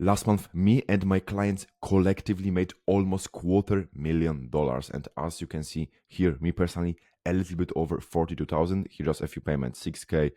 Last month, me and my clients collectively made almost $250,000. And as you can see here, me personally, a little bit over 42,000. Here just a few payments, 6K,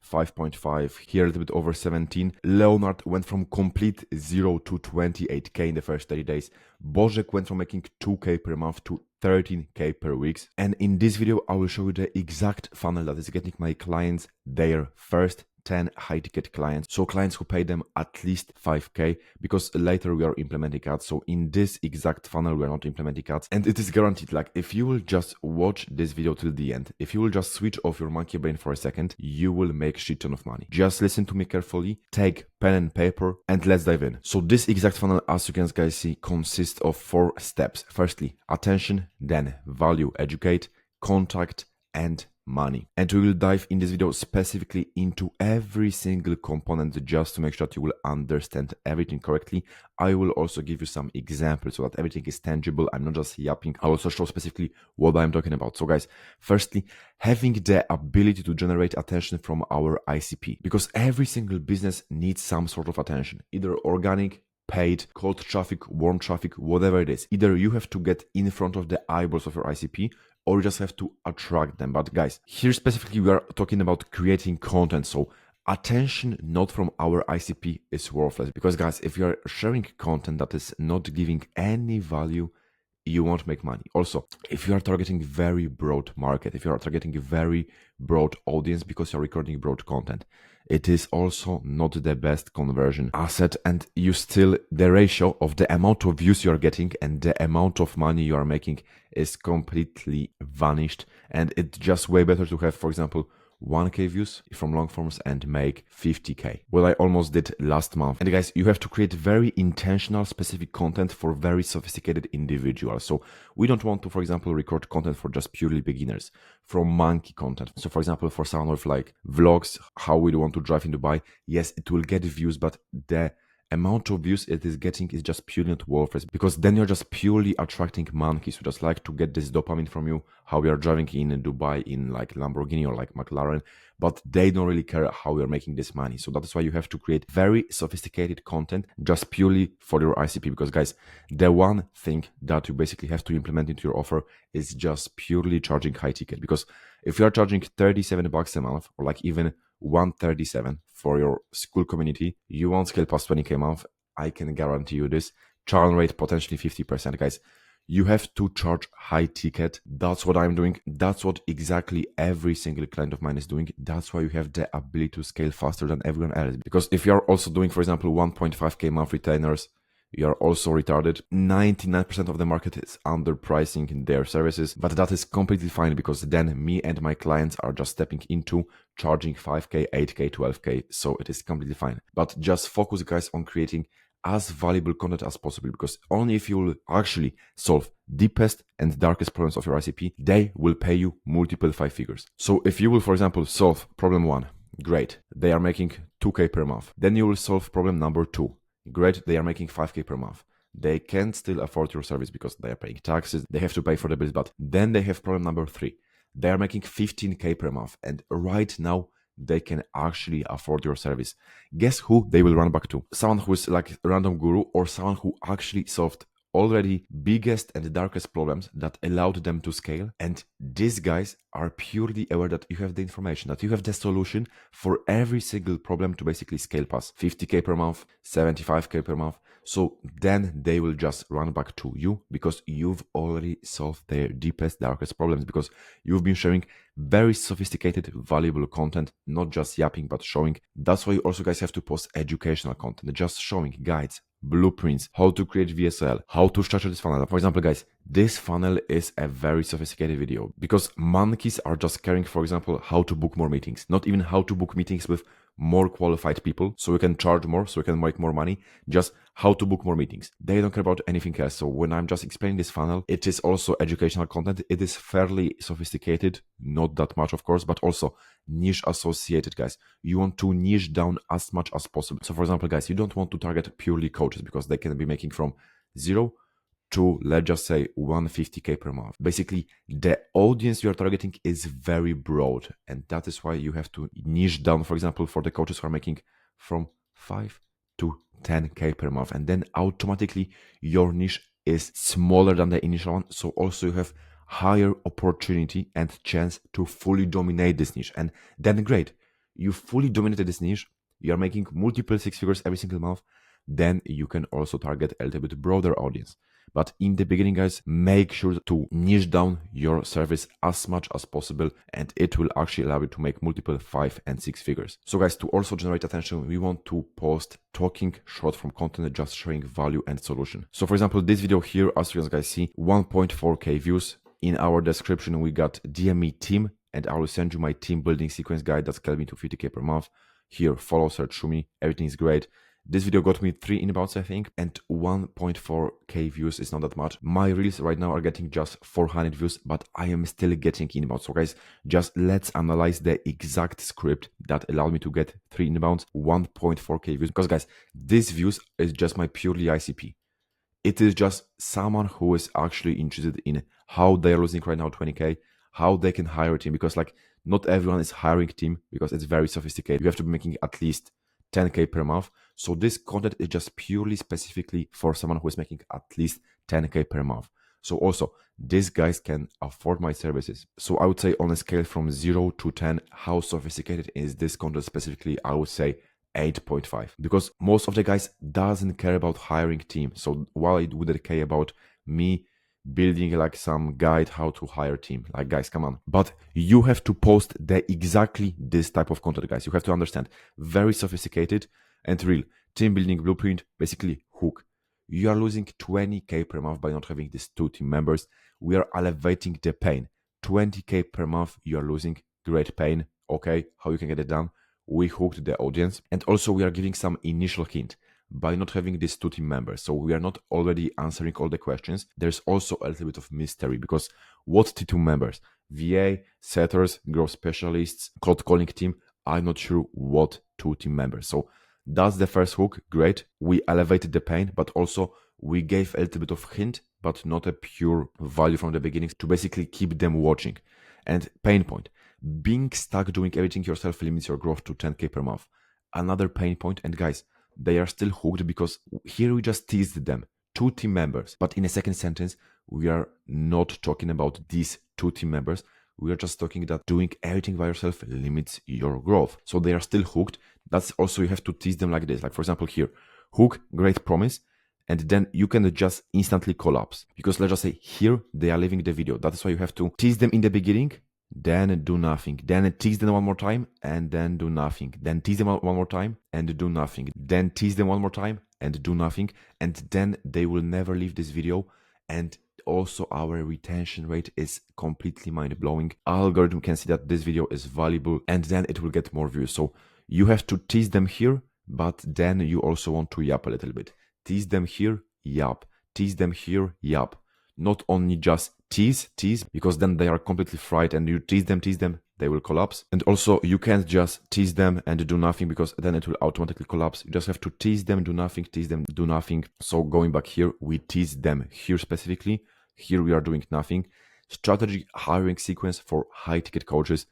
5.5, here a little bit over 17. Leonard went from complete zero to 28K in the first 30 days. Bożek went from making 2K per month to 13K per week. And in this video, I will show you the exact funnel that is getting my clients their first 10 high ticket clients. So clients who pay them at least 5K, because later we are implementing ads. So in this exact funnel, we are not implementing ads, and it is guaranteed. Like if you will just watch this video till the end, if you will just switch off your monkey brain for a second, you will make shit ton of money. Just listen to me carefully, take pen and paper, and let's dive in. So this exact funnel, as you can guys see, consists of 4 steps. Firstly, attention, then value, educate, contact, and money. And we will dive in this video specifically into every single component just to make sure that you will understand everything correctly. I will also give you some examples so that everything is tangible. I'm not just yapping. I'll also show specifically what I'm talking about. So guys, firstly, having the ability to generate attention from our ICP, because every single business needs some sort of attention, either organic, paid, cold traffic, warm traffic, whatever it is. Either you have to get in front of the eyeballs of your ICP, or you just have to attract them. But guys, here specifically we are talking about creating content. So attention not from our ICP is worthless, because guys, if you are sharing content that is not giving any value, you won't make money. Also, if you are targeting very broad market, if you are targeting a very broad audience because you're recording broad content, it is also not the best conversion asset, and you still, the ratio of the amount of views you are getting and the amount of money you are making is completely vanished. And it's just way better to have, for example, 1K views from long forms and make 50K. What I almost did last month. And guys, you have to create very intentional, specific content for very sophisticated individuals. So we don't want to, for example, record content for just purely beginners, from monkey content. So for example, for someone with like vlogs, how we want to drive in Dubai, yes, it will get views, but the amount of views it is getting is just purely not worthless, because then you're just purely attracting monkeys who just like to get this dopamine from you, how we are driving in Dubai in like Lamborghini or like McLaren, but they don't really care how you're making this money. So that is why you have to create very sophisticated content just purely for your ICP, because guys, the one thing that you basically have to implement into your offer is just purely charging high ticket. Because if you are charging 37 bucks a month, or like even 137 for your school community, you won't scale past 20K a month. I can guarantee you this. Churn rate potentially 50%. Guys, you have to charge high ticket. That's what I'm doing. That's what exactly every single client of mine is doing. That's why you have the ability to scale faster than everyone else. Because if you're also doing, for example, 1.5K month retainers, you are also retarded. 99% of the market is underpricing in their services, but that is completely fine, because then me and my clients are just stepping into charging 5K, 8K, 12K. So it is completely fine. But just focus, guys, on creating as valuable content as possible, because only if you will actually solve deepest and darkest problems of your ICP, they will pay you multiple 5 figures. So if you will, for example, solve problem 1, great, they are making 2K per month. Then you will solve problem number 2. Great, they are making 5K per month. They can still afford your service because they are paying taxes, they have to pay for the bills, but then they have problem number 3. They are making 15K per month, and right now they can actually afford your service. Guess who they will run back to? Someone who is like a random guru, or someone who actually solved already biggest and darkest problems that allowed them to scale. And these guys are purely aware that you have the information, that you have the solution for every single problem to basically scale past 50K per month, 75K per month. So then they will just run back to you, because you've already solved their deepest, darkest problems, because you've been sharing very sophisticated, valuable content, not just yapping, but showing. That's why you also, guys, have to post educational content, just showing guides, blueprints, how to create VSSL, how to structure this funnel. For example, guys, this funnel is a very sophisticated video, because monkeys are just caring, for example, how to book more meetings, not even how to book meetings with more qualified people so we can charge more, so we can make more money, just how to book more meetings. They don't care about anything else. So when I'm just explaining this funnel, it is also educational content. It is fairly sophisticated, not that much, of course, but also niche associated, guys. You want to niche down as much as possible. So for example, guys, you don't want to target purely coaches, because they can be making from 0 to, let's just say, 150K per month. Basically, the audience you're targeting is very broad, and that is why you have to niche down, for example, for the coaches who are making from 5 to 10K per month, and then automatically your niche is smaller than the initial one. So also you have higher opportunity and chance to fully dominate this niche. And then great, you fully dominated this niche, you are making multiple six figures every single month, then you can also target a little bit broader audience. But in the beginning, guys, make sure to niche down your service as much as possible, and it will actually allow you to make multiple 5 and 6 figures. So guys, to also generate attention, we want to post talking short form content, just showing value and solution. So for example, this video here, as you guys see, 1.4K views. In our description, we got DM me team, and I will send you my team building sequence guide that scaled me to 50K per month. Here, follow, search through me, everything is great. This video got me 3 inbounds, I think, and 1.4K views is not that much. My reels right now are getting just 400 views, but I am still getting inbounds. So guys, just let's analyze the exact script that allowed me to get 3 inbounds, 1.4K views. Because guys, this views is just my purely ICP. It is just someone who is actually interested in how they are losing right now 20K, how they can hire a team, because like not everyone is hiring a team because it's very sophisticated. You have to be making at least 10K per month. So this content is just purely specifically for someone who is making at least 10K per month. So also, these guys can afford my services. So I would say on a scale from 0 to 10, how sophisticated is this content specifically? I would say 8.5, because most of the guys doesn't care about hiring team. So why would they care about me building like some guide how to hire team? Like guys, come on. But you have to post the exactly this type of content, guys. You have to understand, very sophisticated and real. Team building blueprint, basically hook. You are losing 20K per month by not having these 2 team members. We are elevating the pain. 20K per month you are losing, great pain. Okay, how you can get it done? We hooked the audience, and also we are giving some initial hint by not having these 2 team members. So we are not already answering all the questions. There's also a little bit of mystery, because what T2 members? VA, setters, growth specialists, cold calling team. I'm not sure what 2 team members. So that's the first hook. Great. We elevated the pain, but also we gave a little bit of hint, but not a pure value from the beginning to basically keep them watching. And pain point. Being stuck doing everything yourself limits your growth to 10K per month. Another pain point, and guys, they are still hooked because here we just teased them, 2 team members. But in a second sentence, we are not talking about these 2 team members. We are just talking that doing everything by yourself limits your growth. So they are still hooked. That's also, you have to tease them like this. Like for example here, hook, great promise. And then you can just instantly collapse. Because let's just say here, they are leaving the video. That's why you have to tease them in the beginning, then do nothing, then tease them one more time, and then do nothing, then tease them one more time and do nothing, then tease them one more time and do nothing, and then they will never leave this video. And also our retention rate is completely mind-blowing. Algorithm can see that this video is valuable, and then it will get more views. So you have to tease them here, but then you also want to yap a little bit. Tease them here, yap. Tease them here, yap. Not only just tease, because then they are completely fried, and you tease them, they will collapse. And also you can't just tease them and do nothing, because then it will automatically collapse. You just have to tease them, do nothing, tease them, do nothing. So going back here, we tease them here specifically. Here we are doing nothing. Strategy hiring sequence for high ticket coaches.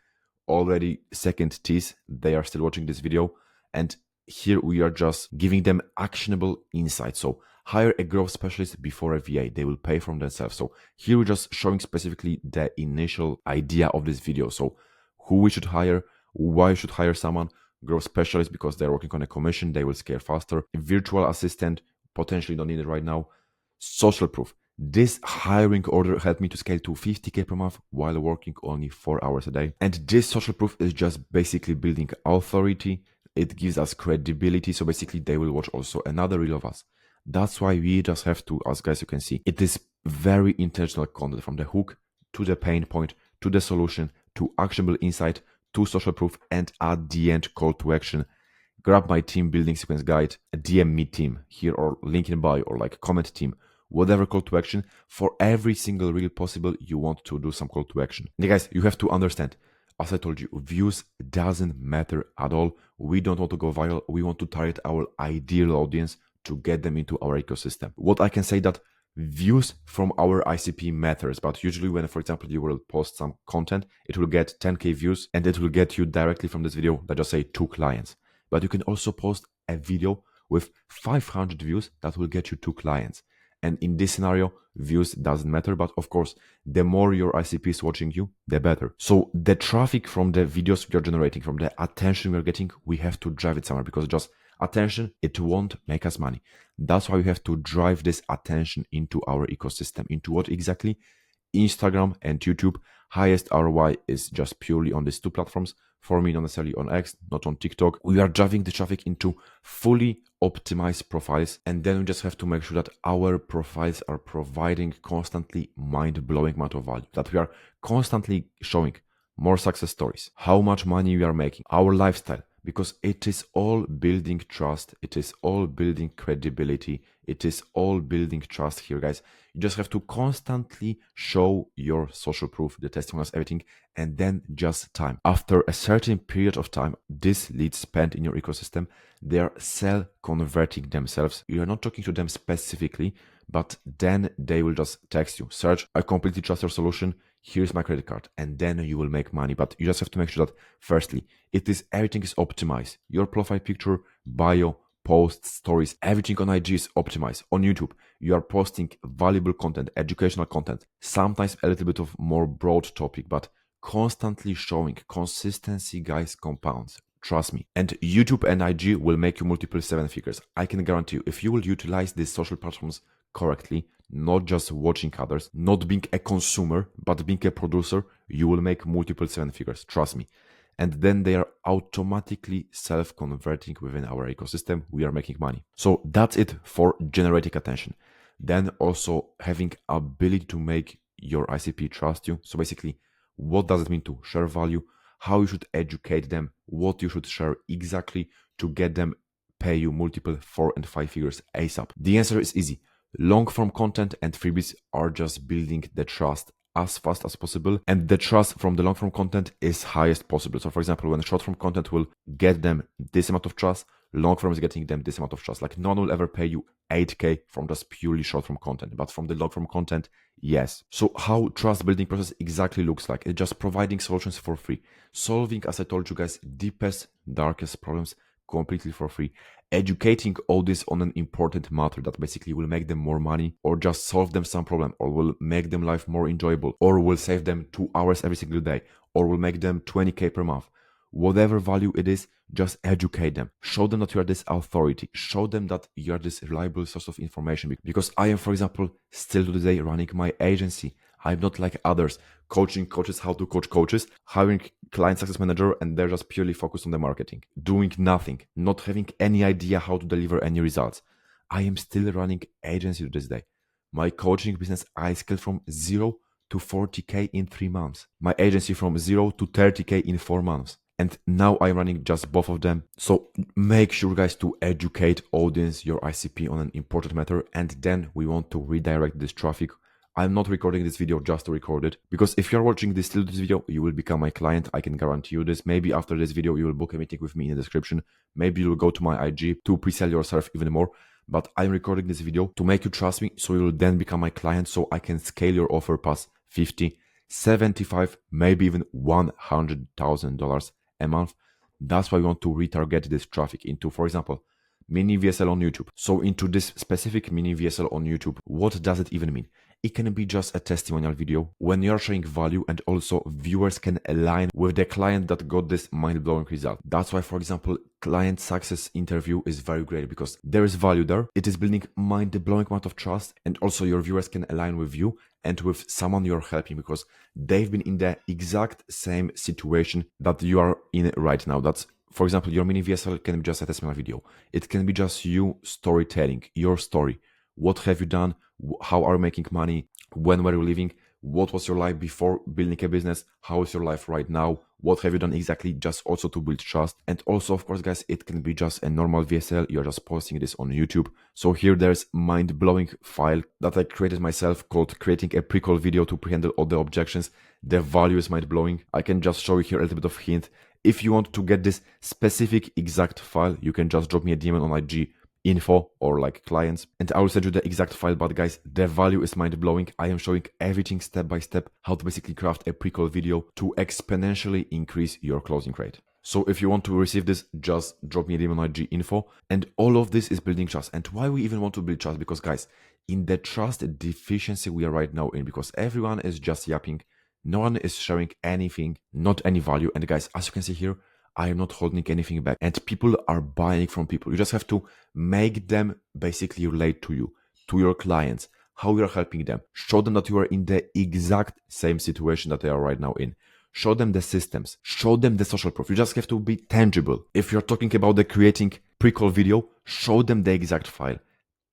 Already second tease, they are still watching this video. And here we are just giving them actionable insights. So hire a growth specialist before a VA. They will pay from themselves. So here we're just showing specifically the initial idea of this video. So who we should hire, why you should hire someone, growth specialist because they're working on a commission, they will scale faster. A virtual assistant, potentially don't need it right now. Social proof. This hiring order helped me to scale to 50K per month while working only 4 hours a day. And this social proof is just basically building authority. It gives us credibility. So basically they will watch also another reel of us. That's why we just have to, as guys you can see, it is very intentional content, from the hook to the pain point, to the solution, to actionable insight, to social proof, and at the end, call to action. Grab my team building sequence guide, a DM me team here, or link in bio, or like comment team, whatever call to action. For every single reel possible, you want to do some call to action. And guys, you have to understand, as I told you, views doesn't matter at all. We don't want to go viral. We want to target our ideal audience to get them into our ecosystem. What I can say that views from our ICP matters, but usually when, for example, you will post some content, it will get 10K views and it will get you directly from this video, let's just say 2 clients. But you can also post a video with 500 views that will get you 2 clients. And in this scenario, views doesn't matter, but of course, the more your ICP is watching you, the better. So the traffic from the videos we are generating, from the attention we are getting, we have to drive it somewhere, because just attention, it won't make us money. That's why we have to drive this attention into our ecosystem. Into what exactly? Instagram and YouTube. Highest ROI is just purely on these 2 platforms. For me, not necessarily on X, not on TikTok. We are driving the traffic into fully optimized profiles, and then we just have to make sure that our profiles are providing constantly mind-blowing amount of value, that we are constantly showing more success stories, how much money we are making, our lifestyle, because it is all building trust, it is all building credibility, it is all building trust here, guys. You just have to constantly show your social proof, the testimonials, everything, and then just time. After a certain period of time, this leads spent in your ecosystem, they are self-converting themselves. You are not talking to them specifically, but then they will just text you, search, I completely trust your solution, here's my credit card, and then you will make money. But you just have to make sure that firstly, everything is optimized. Your profile picture, bio, posts, stories, everything on IG is optimized. On YouTube, you are posting valuable content, educational content, sometimes a little bit of more broad topic, but constantly showing. Consistency, guys, compounds. Trust me. And YouTube and IG will make you multiple 7 figures. I can guarantee you, if you will utilize these social platforms correctly, not just watching others, not being a consumer, but being a producer, you will make multiple 7 figures. Trust me. And then they are automatically self-converting within our ecosystem. We are making money. So that's it for generating attention. Then also having ability to make your ICP trust you. So basically, what does it mean to share value? How you should educate them, what you should share exactly to get them pay you multiple 4 and 5 figures ASAP. The answer is easy. Long form content and freebies are just building the trust as fast as possible, and the trust from the long form content is highest possible. So for example, when short form content will get them this amount of trust, long form is getting them this amount of trust. Like no one will ever pay you 8K from just purely short form content, but from the long form content, yes. So how trust building process exactly looks like? It's just providing solutions for free, solving, as I told you guys, deepest, darkest problems completely for free, educating all this on an important matter that basically will make them more money, or just solve them some problem, or will make them life more enjoyable, or will save them 2 hours every single day, or will make them 20K per month. Whatever value it is, just educate them. Show them that you are this authority. Show them that you are this reliable source of information. Because I am, for example, still to this day running my agency. I'm not like others, coaching coaches how to coach coaches, hiring client success manager, and they're just purely focused on the marketing, doing nothing, not having any idea how to deliver any results. I am still running agency to this day. My coaching business, I scaled from 0 to 40K in 3 months. My agency from 0 to 30K in 4 months. And now I'm running just both of them. So make sure, guys, to educate audience, your ICP, on an important matter. And then we want to redirect this traffic. I'm not recording this video just to record it, because if you're watching this video, you will become my client. I can guarantee you this. Maybe after this video, you will book a meeting with me in the description. Maybe you'll go to my IG to pre-sell yourself even more. But I'm recording this video to make you trust me, so you will then become my client, so I can scale your offer past 50, 75, maybe even $100,000 a month. That's why we want to retarget this traffic into, for example, mini VSL on YouTube. So into this specific mini VSL on YouTube, what does it even mean? It can be just a testimonial video when you're sharing value, and also viewers can align with the client that got this mind-blowing result. That's why, for example, client success interview is very great, because there is value there. It is building mind-blowing amount of trust, and also your viewers can align with you and with someone you're helping, because they've been in the exact same situation that you are in right now. That's, for example, your mini VSL can be just a testimonial video. It can be just you storytelling, your story. What have you done? How are you making money? When were you living? What was your life before building a business? How is your life right now? What have you done exactly? Just also to build trust. And also, of course, guys, it can be just a normal VSL. You're just posting this on YouTube. So here there's mind-blowing file that I created myself called creating a pre-call video to pre-handle all the objections. The value is mind-blowing. I can just show you here a little bit of hint. If you want to get this specific exact file, you can just drop me a DM on IG info or like clients, and I will send you the exact file. But guys, the value is mind-blowing. I am showing everything step by step, how to basically craft a pre-call video to exponentially increase your closing rate. So if you want to receive this, just drop me an email on IG info. And all of this is building trust. And why we even want to build trust? Because guys, in the trust deficiency we are right now in, because everyone is just yapping, no one is sharing anything, not any value. And guys, as you can see here, I am not holding anything back. And people are buying from people. You just have to make them basically relate to you, to your clients, how you are helping them. Show them that you are in the exact same situation that they are right now in. Show them the systems, show them the social proof. You just have to be tangible. If you're talking about the creating pre-call video, show them the exact file.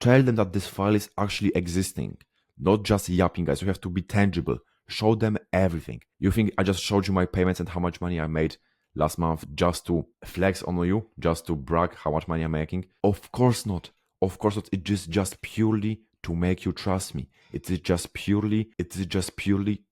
Tell them that this file is actually existing, not just yapping, guys. You have to be tangible. Show them everything. You think I just showed you my payments and how much money I made last month just to flex on you, just to brag how much money I'm making? Of course not. Of course not. It is just purely to make you trust me. It is just purely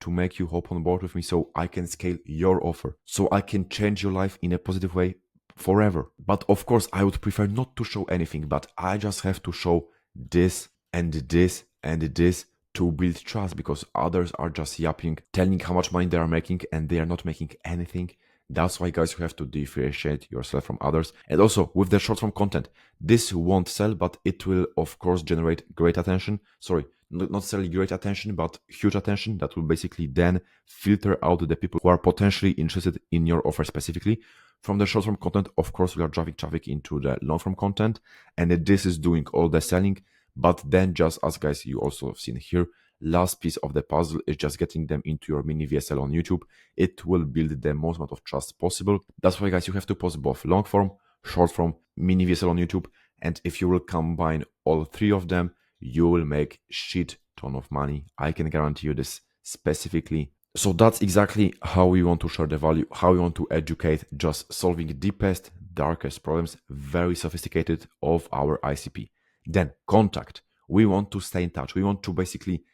to make you hop on board with me so I can scale your offer, so I can change your life in a positive way forever. But of course, I would prefer not to show anything, but I just have to show this and this and this to build trust, because others are just yapping, telling how much money they are making, and they are not making anything. That's why, guys, you have to differentiate yourself from others. And also with the short form content, this won't sell, but it will of course generate great attention. Sorry, not necessarily great attention, but huge attention that will basically then filter out the people who are potentially interested in your offer specifically. From the short form content, of course, we are driving traffic into the long form content, and this is doing all the selling. But then, just as guys, you also have seen here, last piece of the puzzle is just getting them into your mini VSL on YouTube. It will build the most amount of trust possible. That's why, guys, you have to post both long form, short form, mini VSL on YouTube. And if you will combine all three of them, you will make shit ton of money. I can guarantee you this specifically. So that's exactly how we want to share the value, how we want to educate, just solving the deepest, darkest problems, very sophisticated, of our ICP. Then contact. We want to stay in touch. We want to basically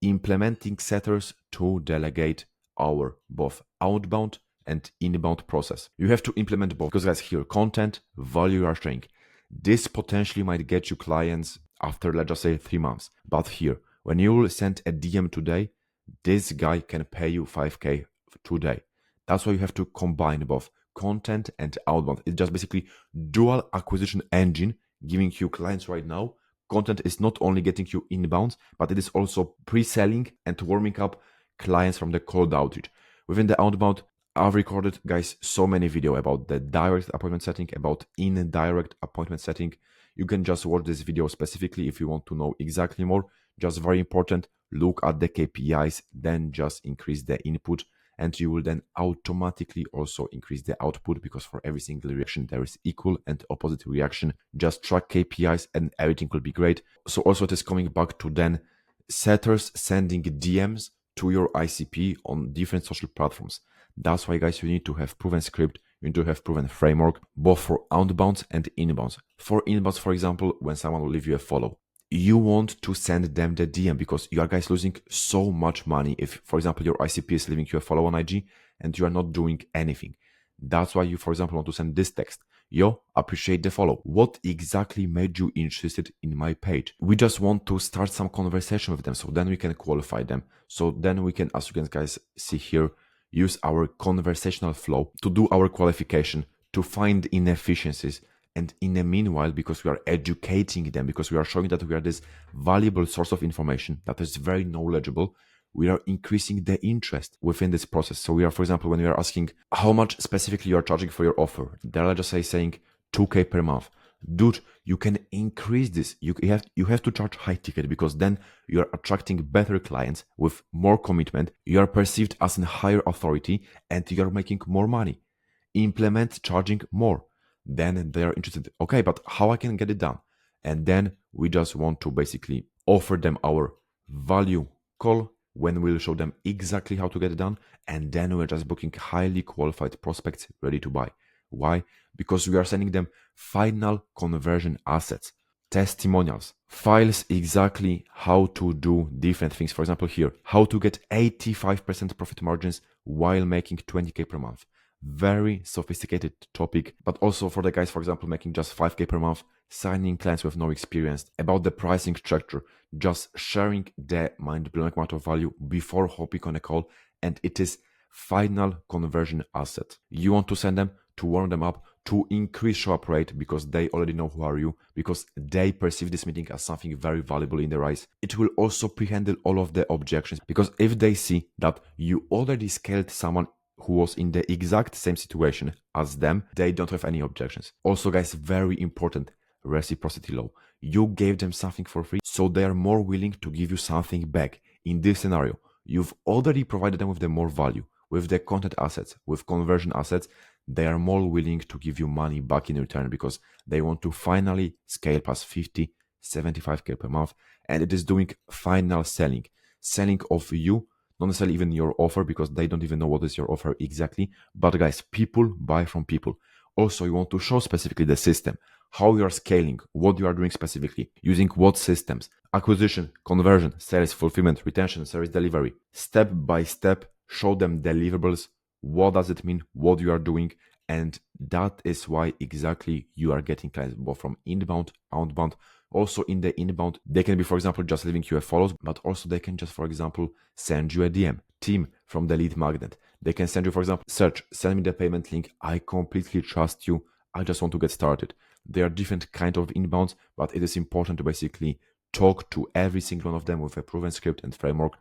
implementing setters to delegate our both outbound and inbound process. You have to implement both, because guys, here, content, value you are sharing. This potentially might get you clients after, let's just say, 3 months. But here, when you will send a DM today, this guy can pay you 5K today. That's why you have to combine both content and outbound. It's just basically dual acquisition engine giving you clients right now. Content is not only getting you inbound, but it is also pre-selling and warming up clients from the cold outreach. Within the outbound, I've recorded, guys, so many videos about the direct appointment setting, about indirect appointment setting. You can just watch this video specifically if you want to know exactly more. Just very important, look at the KPIs, then just increase the input, and you will then automatically also increase the output, because for every single reaction there is equal and opposite reaction. Just track KPIs and everything will be great. So also it is coming back to then setters sending DMs to your ICP on different social platforms. That's why, guys, you need to have proven script, you need to have proven framework, both for outbounds and inbounds. For inbounds, for example, when someone will leave you a follow, you want to send them the DM, because you are, guys, losing so much money if, for example, your ICP is leaving you a follow on IG and you are not doing anything. That's why you, for example, want to send this text. Yo, appreciate the follow. What exactly made you interested in my page? We just want to start some conversation with them, so then we can qualify them. So then we can, as you can, guys, see here, use our conversational flow to do our qualification, to find inefficiencies. And in the meanwhile, because we are educating them, because we are showing that we are this valuable source of information that is very knowledgeable, we are increasing the interest within this process. So we are, for example, when we are asking how much specifically you are charging for your offer, they're just saying 2K per month. Dude, you can increase this. You have to charge high ticket, because then you are attracting better clients with more commitment. You are perceived as a higher authority and you are making more money. Implement charging more. Then they are interested. Okay, but how I can get it done? And then we just want to basically offer them our value call, when we'll show them exactly how to get it done. And then we're just booking highly qualified prospects ready to buy. Why? Because we are sending them final conversion assets, testimonials, files, exactly how to do different things. For example, here, how to get 85% profit margins while making 20K per month. Very sophisticated topic, but also for the guys, for example, making just 5K per month, signing clients with no experience, about the pricing structure, just sharing the mind-blowing amount of value before hopping on a call, and it is final conversion asset. You want to send them to warm them up, to increase show up rate because they already know who are you, because they perceive this meeting as something very valuable in their eyes. It will also pre-handle all of the objections because if they see that you already scaled someone who was in the exact same situation as them, they don't have any objections. Also, guys, very important, reciprocity law. You gave them something for free, so they are more willing to give you something back. In this scenario, you've already provided them with the more value, with the content assets, with conversion assets. They are more willing to give you money back in return because they want to finally scale past 50, 75K per month. And it is doing final selling of you, not necessarily even your offer because they don't even know what is your offer exactly. But guys, people buy from people. Also, you want to show specifically the system, how you are scaling, what you are doing specifically, using what systems, acquisition, conversion, sales, fulfillment, retention, service delivery. Step by step, show them deliverables. What does it mean? What you are doing? And that is why exactly you are getting clients both from inbound, outbound. Also in the inbound, they can be, for example, just leaving you a follows, but also they can just, for example, send you a DM. Team from the lead magnet. They can send you, for example, search, send me the payment link. I completely trust you. I just want to get started. There are different kinds of inbounds, but it is important to basically talk to every single one of them with a proven script and framework.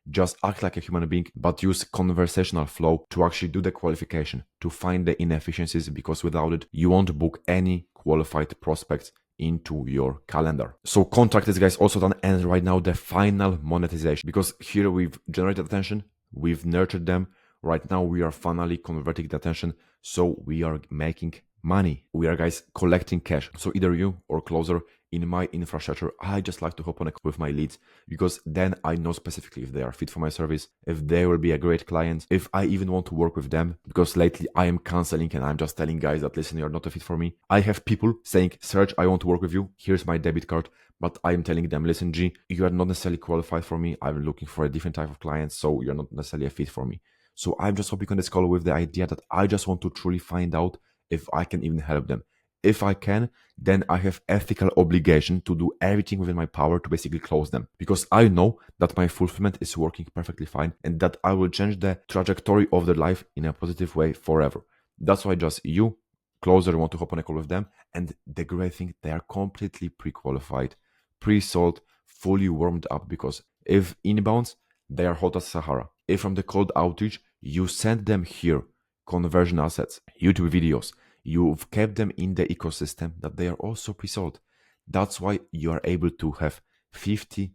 Just act like a human being, but use conversational flow to actually do the qualification, to find the inefficiencies, because without it, you won't book any qualified prospects into your calendar. So contract is, guys, also done, and right now the final monetization, because here we've generated attention, we've nurtured them. Right now we are finally converting the attention, so we are making money. We are, guys, collecting cash. So either you or closer, in my infrastructure, I just like to hop on a call with my leads because then I know specifically if they are fit for my service, if they will be a great client, if I even want to work with them, because lately I am canceling and I'm just telling guys that, listen, you're not a fit for me. I have people saying, Serge, I want to work with you. Here's my debit card. But I'm telling them, listen, G, you are not necessarily qualified for me. I'm looking for a different type of client, so you're not necessarily a fit for me. So I'm just hopping on this call with the idea that I just want to truly find out if I can even help them. If I can, then I have ethical obligation to do everything within my power to basically close them. Because I know that my fulfillment is working perfectly fine and that I will change the trajectory of their life in a positive way forever. That's why just you, closer, want to hop on a call with them. And the great thing, they are completely pre-qualified, pre-sold, fully warmed up, because if inbounds, they are hot as Sahara. If from the cold outreach, you send them here, conversion assets, YouTube videos, you've kept them in the ecosystem, that they are also pre-sold. That's why you are able to have 50%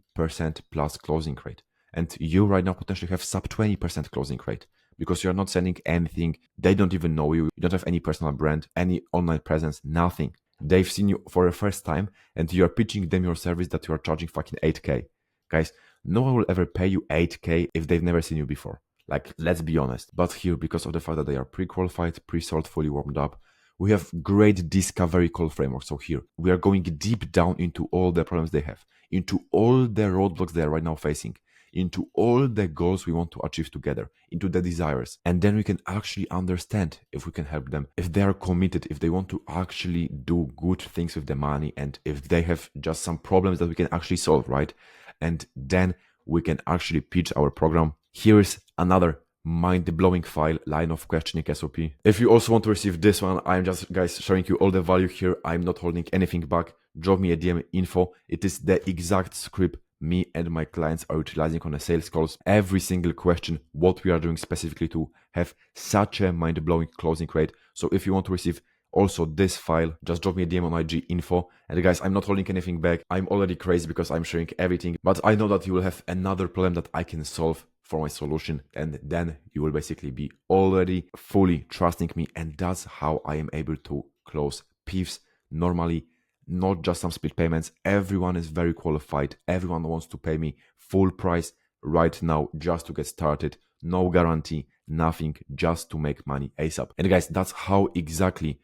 plus closing rate. And you right now potentially have sub 20% closing rate because you're not sending anything. They don't even know you. You don't have any personal brand, any online presence, nothing. They've seen you for the first time and you're pitching them your service that you are charging fucking 8K. Guys, no one will ever pay you 8K if they've never seen you before. Like, let's be honest. But here, because of the fact that they are pre-qualified, pre-sold, fully warmed up, we have great discovery call framework. So here, we are going deep down into all the problems they have, into all the roadblocks they are right now facing, into all the goals we want to achieve together, into the desires. And then we can actually understand if we can help them, if they are committed, if they want to actually do good things with the money, and if they have just some problems that we can actually solve, right? And then we can actually pitch our program. Here is another mind-blowing file, line of questioning SOP. If you also want to receive this one, I'm just, guys, showing you all the value here. I'm not holding anything back. Drop me a DM info. It is the exact script me and my clients are utilizing on the sales calls. Every single question, what we are doing specifically to have such a mind-blowing closing rate. So if you want to receive also this file, just drop me a DM on IG info. And guys, I'm not holding anything back. I'm already crazy because I'm sharing everything, but I know that you will have another problem that I can solve for my solution, and then you will basically be already fully trusting me. And that's how I am able to close PIFs normally, not just some split payments. Everyone is very qualified. Everyone wants to pay me full price right now just to get started. No guarantee, nothing, just to make money ASAP. And guys, that's how exactly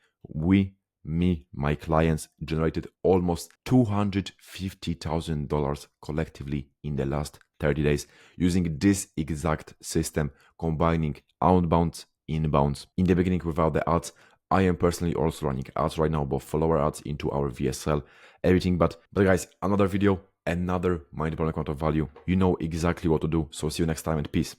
my clients generated almost $250,000 collectively in the last 30 days using this exact system, combining outbounds, inbounds. In the beginning without the ads, I am personally also running ads right now, both follower ads into our VSSL, everything. But guys, another video, another mind-blowing amount of value. You know exactly what to do. So see you next time, and peace.